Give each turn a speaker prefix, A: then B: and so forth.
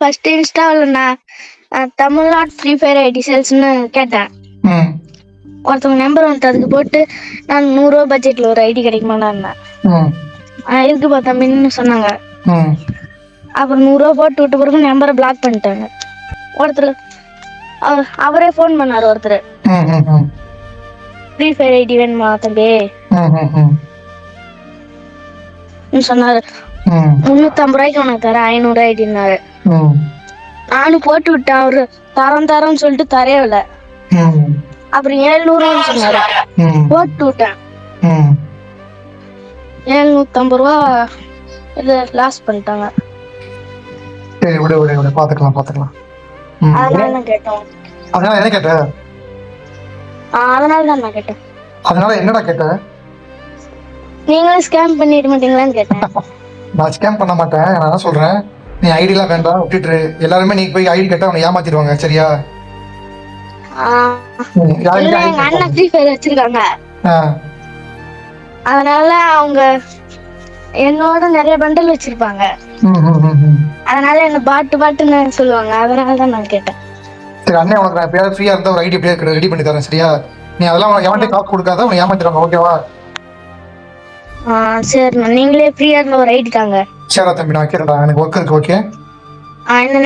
A: First இன்ஸ்டாவில் நான் Tamil Nadu free fire ID சேல்ஸ்னு கேட்டேன்.
B: ம்
A: ஒருத்தவங்க நம்பர் வந்துட்டு அதுக்கு போட்டு நான் 100 ரூபா பட்ஜெட்ல ஒரு ஐடி கிடைக்குமான்னு
B: ம்
A: இருக்குப்பா தம்பின்னு சொன்னாங்க.
B: ம்
A: அப்புறம் 100 ரூபா போட்டு விட்ட பிறகு நம்பரை பிளாக் பண்ணிட்டாங்க. ஒருத்தர் அவரே ஃபோன் பண்ணாரு. ஒருத்தர்
B: ம் ம் ம்
A: ஃப்ரீ ஃபயர் ஐடி வேணுமா தம்பி
B: ம் ம்
A: சொன்னாரு.
B: ம்
A: 350 ரூபாய்க்கு உனக்கு தரேன் 500 ஐடினாரு.
B: ம்
A: நானும் போட்டு விட்டேன். அவரு தரேன்னு சொல்லிட்டு தரையவில்லை.
B: ம்
A: அப்புறம் 700 சொன்னாரு.
B: ம்
A: போட்டு விட்டேன்.
B: ம்
A: 750 ரூபா இது லாஸ் பண்ணிட்டாங்க.
B: சரி விடு விடு விடு பார்த்துக்கலாம்.
A: அதனால தான் கேட்டோம்.
B: அதனால என்ன கேட்ட?
A: அதனால தான் நான் கேட்டேன்.
B: அதனால என்னடா கேட்ட?
A: நீங்களும் ஸ்கேம் பண்ணிட மாட்டீங்களான்னு கேட்டேன்.
B: நான் ஸ்கேம் பண்ண மாட்டேன். நான் என்ன சொல்றேன், நீ ஐடிலாம் வேண்டாம் விட்டுட்டு. எல்லாருமே நீ போய் ஐடி கேட்டா அவனை ஏமாத்திடுவாங்க. சரியா?
A: இல்ல எங்க அண்ணன் ஃப்ரீ ஃபயர் வச்சிருக்காங்க. அதனால அவங்க என்னோட நிறைய பண்டல் வச்சிருப்பாங்க. அதனால என்ன பாட்டுன்னு சொல்லுவாங்க. அதனால தான் நான் கேட்டேன்.
B: சரி அண்ணன் உனக்கு நான் எப்பயாவது ஃப்ரீயா இருந்தா ஒரு ஐடி எப்படியா ரெடி பண்ணி தரேன். சரியா? நீ அதெல்லாம் உனக்கு எவன்ட்டே காசு கொடுக்காத, உன்னை ஏமாத்திடுவாங்க. ஓகேவா?
A: சரிண்ணா நீங்களே ஃப்ரீயா இருந்த ஒரு ஐடி தாங்க.
B: சரி தம்பி நான் வைக்கிறேன்டா, எனக்கு ஒர்க் இருக்கு. ஓகே
A: இந்த